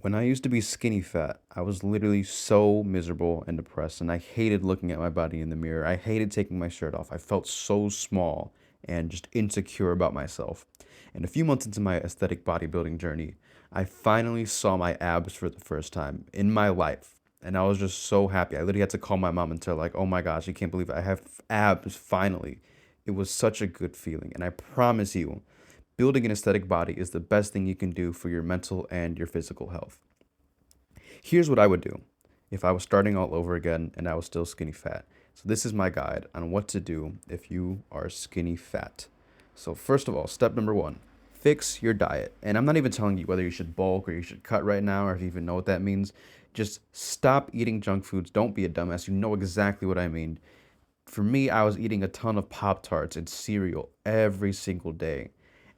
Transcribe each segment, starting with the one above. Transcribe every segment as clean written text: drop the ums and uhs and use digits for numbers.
When I used to be skinny fat, I was literally so miserable and depressed, and I hated looking at my body in the mirror. I hated taking my shirt off. I felt so small and just insecure about myself. And a few months into my aesthetic bodybuilding journey, I finally saw my abs for the first time in my life. And I was just so happy. I literally had to call my mom and tell her, like, oh my gosh, I can't believe it. I have abs finally. It was such a good feeling. And I promise you, building an aesthetic body is the best thing you can do for your mental and your physical health. Here's what I would do if I was starting all over again and I was still skinny fat. So, this is my guide on what to do if you are skinny fat. So, first of all, step number one, fix your diet. And I'm not even telling you whether you should bulk or you should cut right now or if you even know what that means. Just stop eating junk foods. Don't be a dumbass. You know exactly what I mean. For me, I was eating a ton of Pop Tarts and cereal every single day.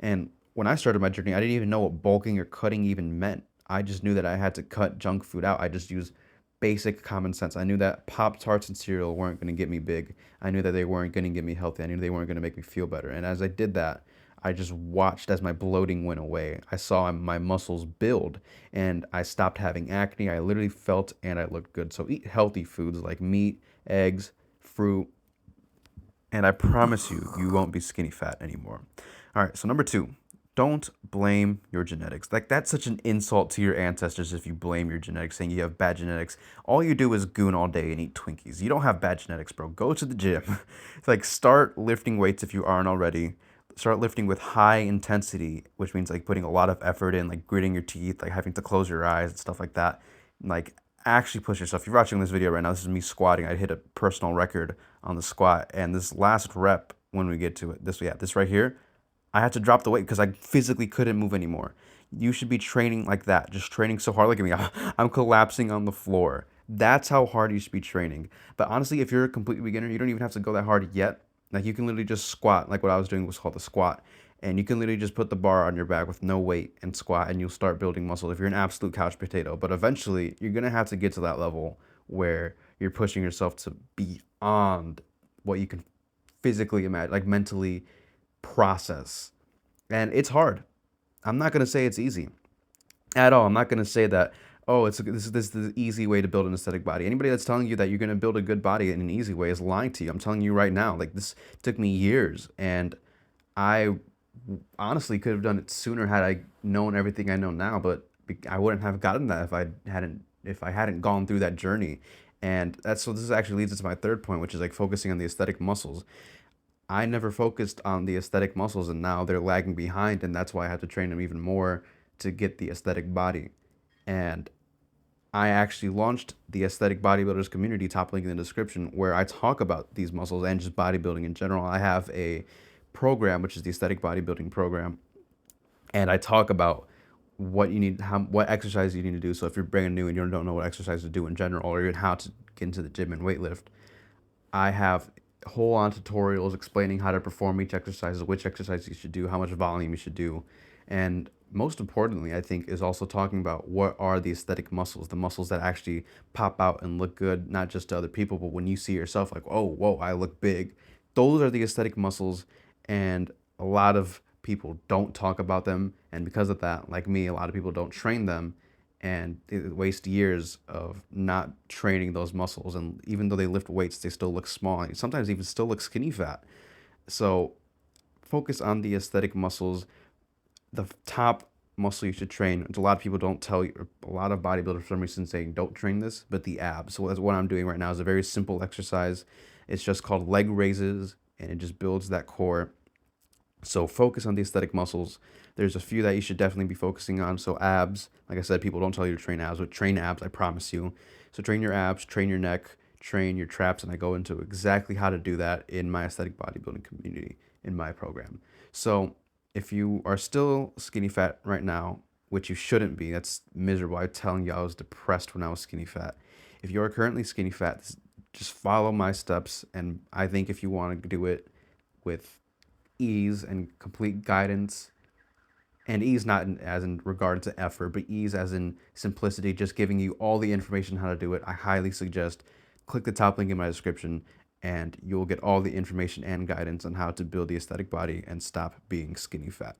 And when I started my journey, I didn't even know what bulking or cutting even meant. I just knew that I had to cut junk food out. I just used basic common sense. I knew that Pop Tarts and cereal weren't going to get me big. I knew that they weren't going to get me healthy. I knew they weren't going to make me feel better. And as I did that, I just watched as my bloating went away. I saw my muscles build and I stopped having acne. I literally felt and I looked good. So eat healthy foods like meat, eggs, fruit, and I promise you, you won't be skinny fat anymore. All right, so number two, don't blame your genetics. Like, that's such an insult to your ancestors if you blame your genetics, saying you have bad genetics. All you do is goon all day and eat Twinkies. You don't have bad genetics, bro. Go to the gym. It's like, start lifting weights if you aren't already. Start lifting with high intensity, which means like putting a lot of effort in, like gritting your teeth, like having to close your eyes and stuff like that. Like, actually push yourself. If you're watching this video right now, this is me squatting. I hit a personal record on the squat, and this last rep, when we get to it, this right here, I had to drop the weight because I physically couldn't move anymore. You should be training like that, just training so hard. Look at me, I'm collapsing on the floor. That's how hard you should be training. But honestly, if you're a complete beginner, you don't even have to go that hard yet. Like, you can literally just squat, like what I was doing was called the squat. And you can literally just put the bar on your back with no weight and squat, and you'll start building muscle if you're an absolute couch potato. But eventually, you're gonna have to get to that level where you're pushing yourself to beyond what you can physically imagine, like mentally process. And it's hard. I'm not gonna say it's easy at all. I'm not gonna say that, oh, this is the easy way to build an aesthetic body. Anybody that's telling you that you're gonna build a good body in an easy way is lying to you. I'm telling you right now. Like, this took me years, and I honestly could have done it sooner had I known everything I know now. But I wouldn't have gotten that if I hadn't gone through that journey. And that's so. This actually leads us to my third point, which is like focusing on the aesthetic muscles. I never focused on the aesthetic muscles, and now they're lagging behind, and that's why I have to train them even more to get the aesthetic body. And I actually launched the Aesthetic Bodybuilders community, top link in the description, where I talk about these muscles and just bodybuilding in general. I have a program, which is the Aesthetic Bodybuilding program, and I talk about what you need, what exercise you need to do. So if you're brand new and you don't know what exercise to do in general, or even how to get into the gym and weightlift, I have whole on tutorials explaining how to perform each exercise, which exercise you should do, how much volume you should do. And most importantly, I think, is also talking about what are the aesthetic muscles, the muscles that actually pop out and look good, not just to other people, but when you see yourself, like, oh, whoa, I look big. Those are the aesthetic muscles, and a lot of people don't talk about them. And because of that, like me, a lot of people don't train them, and they waste years of not training those muscles. And even though they lift weights, they still look small. And sometimes even still look skinny fat. So focus on the aesthetic muscles. The top muscle you should train, which a lot of people don't tell you, a lot of bodybuilders for some reason saying don't train this, but the abs. So that's what I'm doing right now is a very simple exercise. It's just called leg raises, and it just builds that core. So focus on the aesthetic muscles. There's a few that you should definitely be focusing on. So abs, like I said, people don't tell you to train abs, but train abs, I promise you. So train your abs, train your neck, train your traps, and I go into exactly how to do that in my aesthetic bodybuilding community in my program. So if you are still skinny fat right now, which you shouldn't be, that's miserable. I'm telling you, I was depressed when I was skinny fat. If you are currently skinny fat, just follow my steps. And I think if you want to do it with ease and complete guidance, and ease not as in regard to effort, but ease as in simplicity, just giving you all the information how to do it, I highly suggest click the top link in my description, and you'll get all the information and guidance on how to build the aesthetic body and stop being skinny fat.